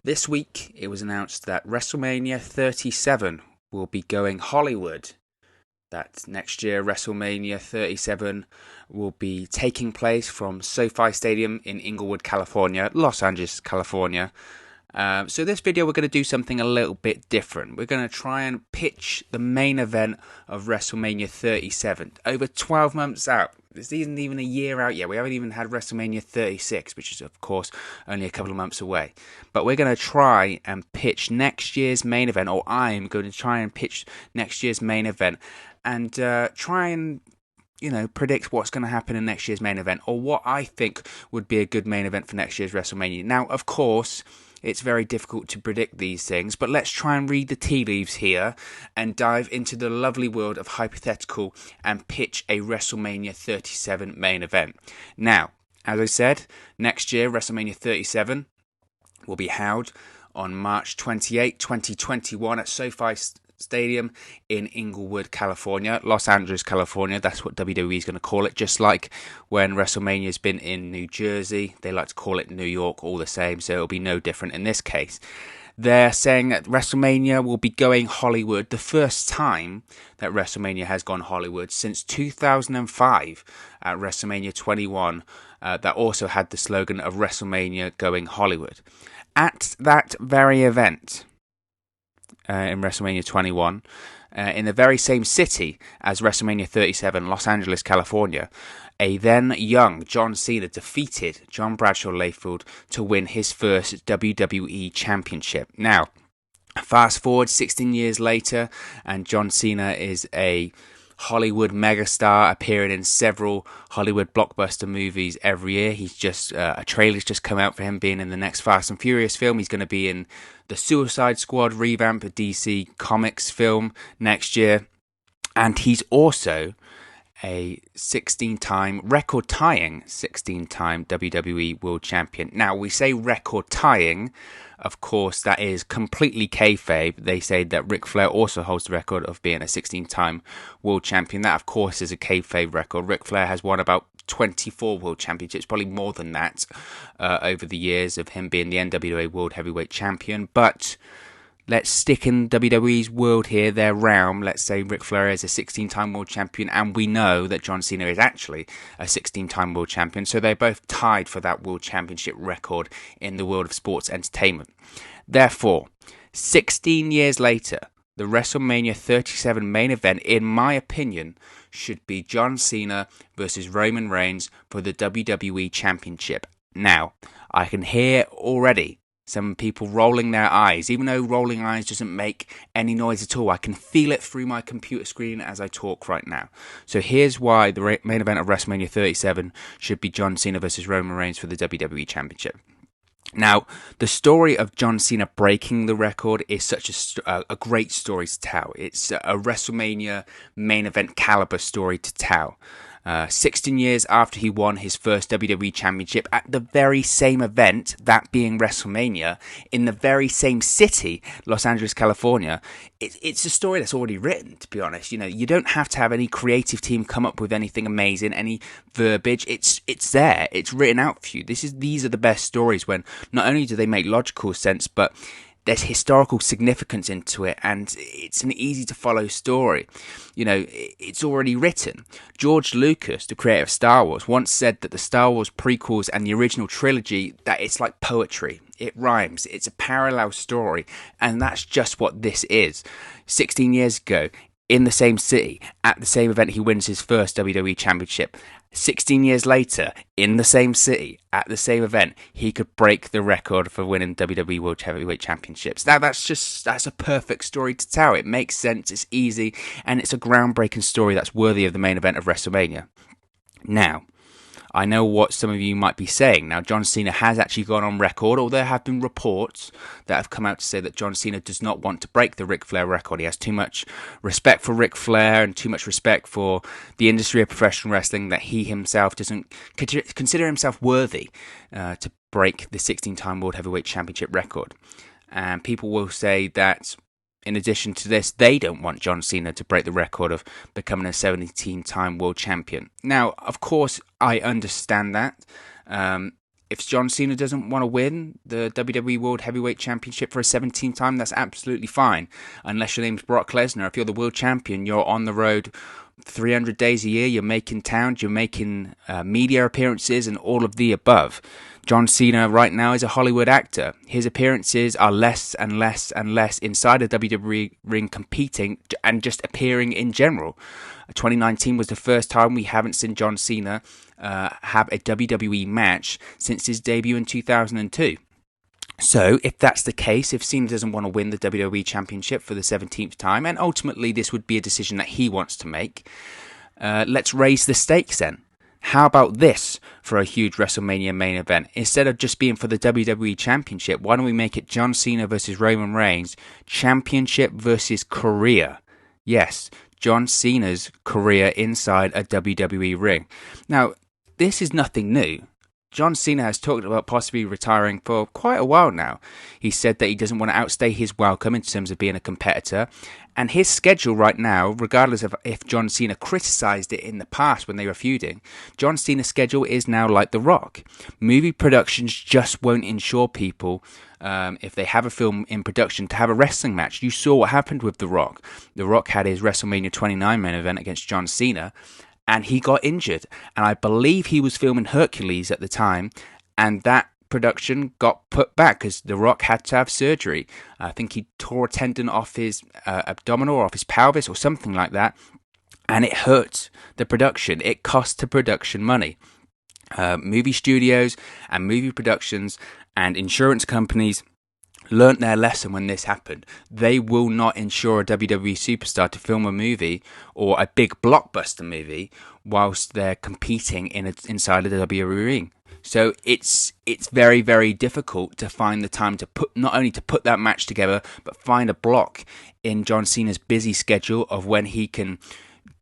This week, it was announced that WrestleMania 37 will be going Hollywood. That next year, WrestleMania 37 will be taking place from SoFi Stadium in Inglewood, California, Los Angeles, California. So this video, we're going to do something a little bit different. We're going to try and pitch the main event of WrestleMania 37. Over 12 months out. This isn't even a year out yet. We haven't even had WrestleMania 36, which is, of course, only a couple of months away. But we're going to try and pitch next year's main event, or I'm going to try and pitch next year's main event, and try and predict what's going to happen in next year's main event, or what I think would be a good main event for next year's WrestleMania. Now, of course, it's very difficult to predict these things, but let's try and read the tea leaves here and dive into the lovely world of hypothetical and pitch a WrestleMania 37 main event. Now, as I said, next year, WrestleMania 37 will be held on March 28, 2021 at SoFi Stadium in Inglewood, California, Los Angeles, California. That's what WWE is going to call it. Just like when WrestleMania has been in New Jersey, they like to call it New York, all the same. So it'll be no different in this case. They're saying that WrestleMania will be going Hollywood, the first time that WrestleMania has gone Hollywood since 2005 at WrestleMania 21. That also had the slogan of WrestleMania going Hollywood. At that very event, in WrestleMania 21, in the very same city as WrestleMania 37, Los Angeles, California, a then young John Cena defeated John Bradshaw Layfield to win his first WWE Championship. Now, fast forward 16 years later, and John Cena is a Hollywood megastar, appearing in several Hollywood blockbuster movies every year. He's just a trailer's just come out for him being in the next Fast and Furious film. He's going to be in the Suicide Squad revamp, a DC Comics film next year, and he's also a 16-time, record-tying 16-time WWE World Champion. Now, we say record-tying. Of course, that is completely kayfabe. They say that Ric Flair also holds the record of being a 16-time World Champion. That, of course, is a kayfabe record. Ric Flair has won about 24 World Championships, probably more than that, over the years of him being the NWA World Heavyweight Champion. But let's stick in WWE's world here, their realm. Let's say Ric Flair is a 16-time world champion, and we know that John Cena is actually a 16-time world champion. So they're both tied for that world championship record in the world of sports entertainment. Therefore, 16 years later, the WrestleMania 37 main event, in my opinion, should be John Cena versus Roman Reigns for the WWE Championship. Now, I can hear already some people rolling their eyes. Even though rolling eyes doesn't make any noise at all, I can feel it through my computer screen as I talk right now. So here's why the main event of WrestleMania 37 should be John Cena versus Roman Reigns for the WWE Championship. Now, the story of John Cena breaking the record is such a great story to tell. It's a WrestleMania main event caliber story to tell. 16 years after he won his first WWE Championship at the very same event, that being WrestleMania, in the very same city, Los Angeles, California, it's a story that's already written, to be honest. You don't have to have any creative team come up with anything amazing, any verbiage. It's there. It's written out for you. These are the best stories when not only do they make logical sense, but there's historical significance into it, and it's an easy to follow story. It's already written. George Lucas, the creator of Star Wars, once said that the Star Wars prequels and the original trilogy, that it's like poetry. It rhymes. It's a parallel story, and that's just what this is. 16 years ago, in the same city, at the same event, he wins his first WWE Championship. 16 years later, in the same city, at the same event, he could break the record for winning WWE World Heavyweight Championships. That's a perfect story to tell. It makes sense, it's easy, and it's a groundbreaking story that's worthy of the main event of WrestleMania. Now, I know what some of you might be saying. Now, John Cena has actually gone on record, or there have been reports that have come out to say that John Cena does not want to break the Ric Flair record. He has too much respect for Ric Flair and too much respect for the industry of professional wrestling that he himself doesn't consider himself worthy to break the 16-time World Heavyweight Championship record. And people will say that in addition to this, they don't want John Cena to break the record of becoming a 17-time world champion. Now, of course, I understand that. If John Cena doesn't want to win the WWE World Heavyweight Championship for a 17th time, that's absolutely fine. Unless your name's Brock Lesnar. If you're the world champion, you're on the road 300 days a year, you're making towns, you're making media appearances and all of the above. John Cena right now is a Hollywood actor. His appearances are less and less and less inside a WWE ring competing and just appearing in general. 2019 was the first time we haven't seen John Cena have a WWE match since his debut in 2002. So, if that's the case, if Cena doesn't want to win the WWE Championship for the 17th time, and ultimately this would be a decision that he wants to make, let's raise the stakes then. How about this for a huge WrestleMania main event? Instead of just being for the WWE Championship, why don't we make it John Cena versus Roman Reigns, Championship versus career? Yes, John Cena's career inside a WWE ring. Now, this is nothing new. John Cena has talked about possibly retiring for quite a while now. He said that he doesn't want to outstay his welcome in terms of being a competitor. And his schedule right now, regardless of if John Cena criticised it in the past when they were feuding, John Cena's schedule is now like The Rock. Movie productions just won't ensure people, if they have a film in production, to have a wrestling match. You saw what happened with The Rock. The Rock had his WrestleMania 29 main event against John Cena, and he got injured. And I believe he was filming Hercules at the time, and that production got put back because The Rock had to have surgery. I think he tore a tendon off his abdominal or off his pelvis or something like that, and it hurt the production. It cost the production money. Movie studios and movie productions and insurance companies learnt their lesson when this happened. They will not insure a WWE superstar to film a movie or a big blockbuster movie whilst they're competing inside a WWE ring. So it's very, very difficult to find the time to not only to put that match together, but find a block in John Cena's busy schedule of when he can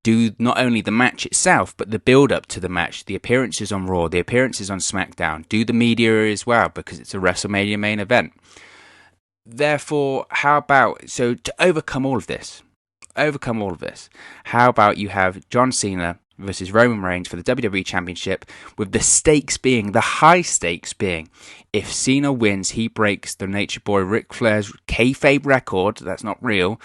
do not only the match itself, but the build-up to the match, the appearances on Raw, the appearances on SmackDown, do the media as well, because it's a WrestleMania main event. Therefore, so to overcome all of this, how about you have John Cena versus Roman Reigns for the WWE Championship, with the high stakes being, if Cena wins, he breaks the Nature Boy Ric Flair's kayfabe record. That's not real.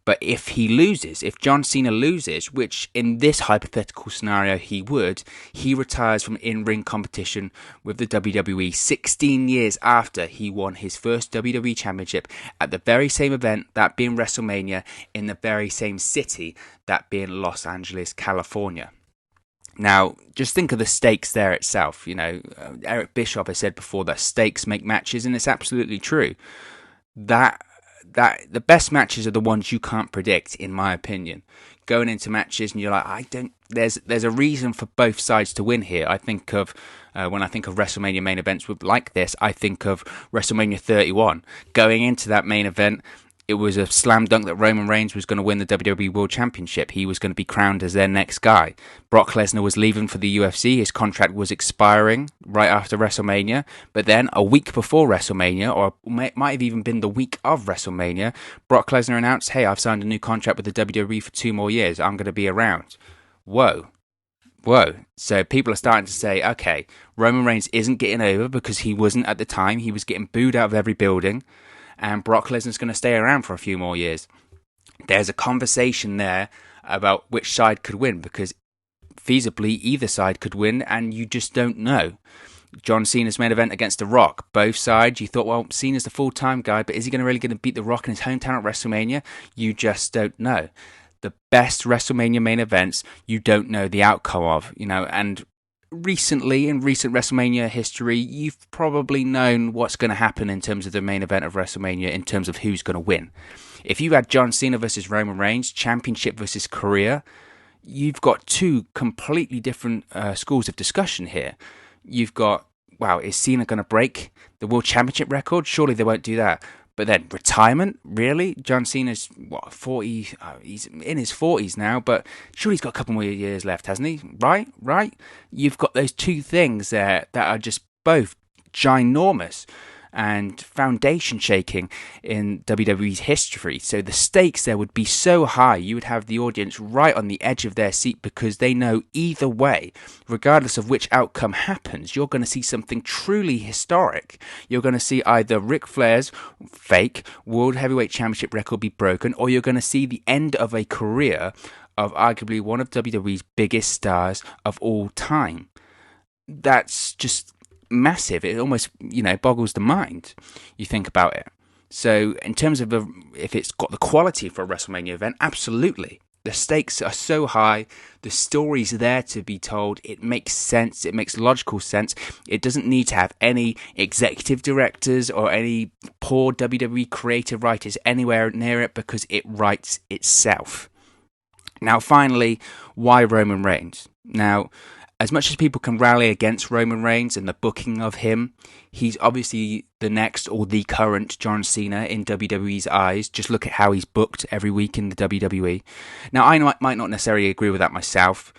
But if John Cena loses, which in this hypothetical scenario he would, he retires from in-ring competition with the WWE 16 years after he won his first WWE Championship at the very same event, that being WrestleMania, in the very same city, that being Los Angeles, California. Now, just think of the stakes there itself. You know, Eric Bischoff has said before that stakes make matches, and it's absolutely true. That the best matches are the ones you can't predict, in my opinion. Going into matches and you're like, there's a reason for both sides to win here. I think of, when I think of WrestleMania main events like this, I think of WrestleMania 31. Going into that main event, it was a slam dunk that Roman Reigns was going to win the WWE World Championship. He was going to be crowned as their next guy. Brock Lesnar was leaving for the UFC. His contract was expiring right after WrestleMania. But then, a week before WrestleMania, or might have even been the week of WrestleMania, Brock Lesnar announced, hey, I've signed a new contract with the WWE for 2 more years. I'm going to be around. Whoa. So people are starting to say, okay, Roman Reigns isn't getting over because he wasn't at the time. He was getting booed out of every building. And Brock Lesnar's going to stay around for a few more years. There's a conversation there about which side could win, because feasibly either side could win, and you just don't know. John Cena's main event against The Rock. Both sides, you thought, well, Cena's the full-time guy, but is he really going to beat The Rock in his hometown at WrestleMania? You just don't know. The best WrestleMania main events, you don't know the outcome of, and recently, in recent WrestleMania history, you've probably known what's going to happen in terms of the main event of WrestleMania, in terms of who's going to win. If you had John Cena versus Roman Reigns, championship versus career, you've got two completely different schools of discussion here. You've got, wow, is Cena going to break the World Championship record? Surely they won't do that. But then, retirement? Really? John Cena's, 40? He's in his 40s now, but surely he's got a couple more years left, hasn't he? Right? You've got those two things there that are just both ginormous. and foundation shaking in WWE's history. So the stakes there would be so high, you would have the audience right on the edge of their seat because they know either way, regardless of which outcome happens, you're going to see something truly historic. You're going to see either Ric Flair's fake World Heavyweight Championship record be broken, or you're going to see the end of a career of arguably one of WWE's biggest stars of all time. That's just massive. It almost, boggles the mind. You think about it. So in terms of if it's got the quality for a WrestleMania event, absolutely. The stakes are so high. The story's there to be told. It makes sense. It makes logical sense. It doesn't need to have any executive directors or any poor WWE creative writers anywhere near it because it writes itself. Now, finally, why Roman Reigns? Now, as much as people can rally against Roman Reigns and the booking of him, he's obviously the next or the current John Cena in WWE's eyes. Just look at how he's booked every week in the WWE. Now, I might not necessarily agree with that myself,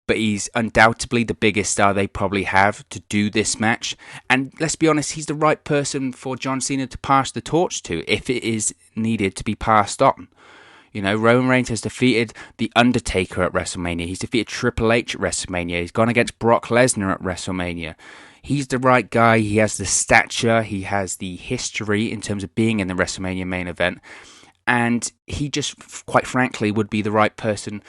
but he's undoubtedly the biggest star they probably have to do this match. And let's be honest, he's the right person for John Cena to pass the torch to if it is needed to be passed on. Roman Reigns has defeated The Undertaker at WrestleMania. He's defeated Triple H at WrestleMania. He's gone against Brock Lesnar at WrestleMania. He's the right guy. He has the stature. He has the history in terms of being in the WrestleMania main event. And he just, quite frankly, would be the right person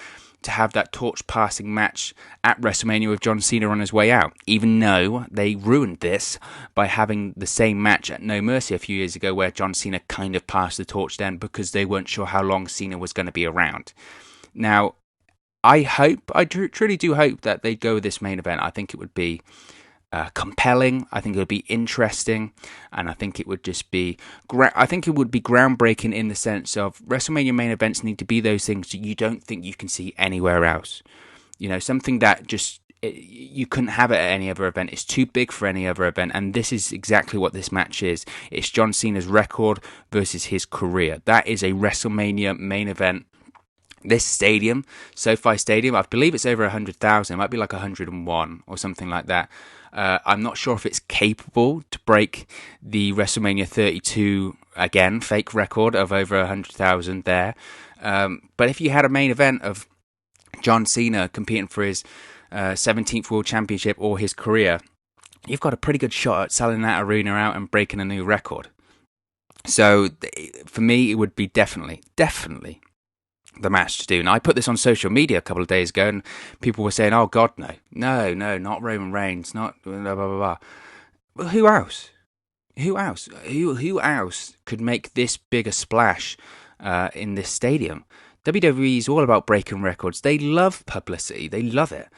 to have that torch-passing match at WrestleMania with John Cena on his way out, even though they ruined this by having the same match at No Mercy a few years ago where John Cena kind of passed the torch then because they weren't sure how long Cena was going to be around. Now, I truly do hope that they go with this main event. I think it would be compelling. I think it would be interesting, and I think it would just be. I think it would be groundbreaking in the sense of WrestleMania main events need to be those things that you don't think you can see anywhere else. Something that just you couldn't have it at any other event. It's too big for any other event, and this is exactly what this match is. It's John Cena's record versus his career. That is a WrestleMania main event. This stadium, SoFi Stadium, I believe it's over 100,000. It might be like 101 or something like that. I'm not sure if it's capable to break the WrestleMania 32, again, fake record of over 100,000 there. But if you had a main event of John Cena competing for his 17th World Championship or his career, you've got a pretty good shot at selling that arena out and breaking a new record. So for me, it would be definitely the match to do. Now, I put this on social media a couple of days ago, and people were saying, "Oh God, no, not Roman Reigns, not blah blah blah blah." Well, who else? Who else could make this big a splash in this stadium? WWE is all about breaking records. They love publicity. They love it.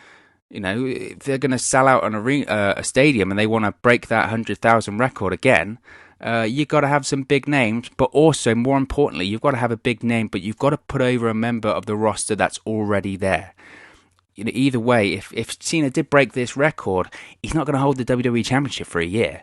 If they're going to sell out a stadium and they want to break that 100,000 record again, you've got to have some big names, but also, more importantly, you've got to have a big name, but you've got to put over a member of the roster that's already there. Either way, if Cena did break this record, he's not going to hold the WWE Championship for a year.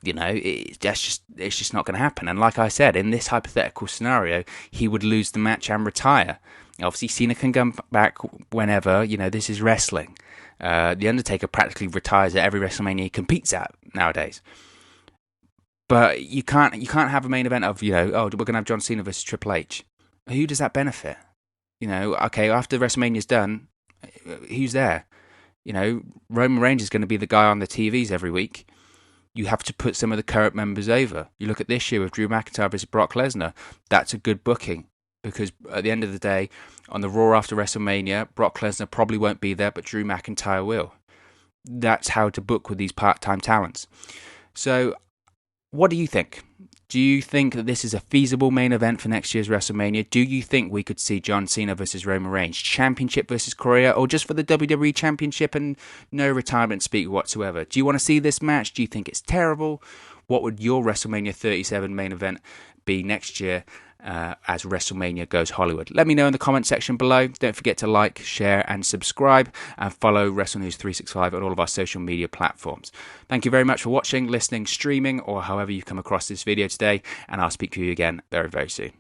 It's just not going to happen. And like I said, in this hypothetical scenario, he would lose the match and retire. Obviously, Cena can come back whenever. This is wrestling. The Undertaker practically retires at every WrestleMania he competes at nowadays. But you can't have a main event of, we're going to have John Cena versus Triple H. Who does that benefit? Okay, after WrestleMania's done, who's there? Roman Reigns is going to be the guy on the TVs every week. You have to put some of the current members over. You look at this year with Drew McIntyre versus Brock Lesnar. That's a good booking because at the end of the day, on the Raw after WrestleMania, Brock Lesnar probably won't be there, but Drew McIntyre will. That's how to book with these part-time talents. So, what do you think? Do you think that this is a feasible main event for next year's WrestleMania? Do you think we could see John Cena versus Roman Reigns, Championship versus career, or just for the WWE Championship and no retirement speak whatsoever? Do you want to see this match? Do you think it's terrible? What would your WrestleMania 37 main event be next year as WrestleMania goes Hollywood? Let me know in the comment section below. Don't forget to like, share, and subscribe, and follow WrestleNews365 on all of our social media platforms. Thank you very much for watching, listening, streaming, or however you come across this video today, and I'll speak to you again very, very soon.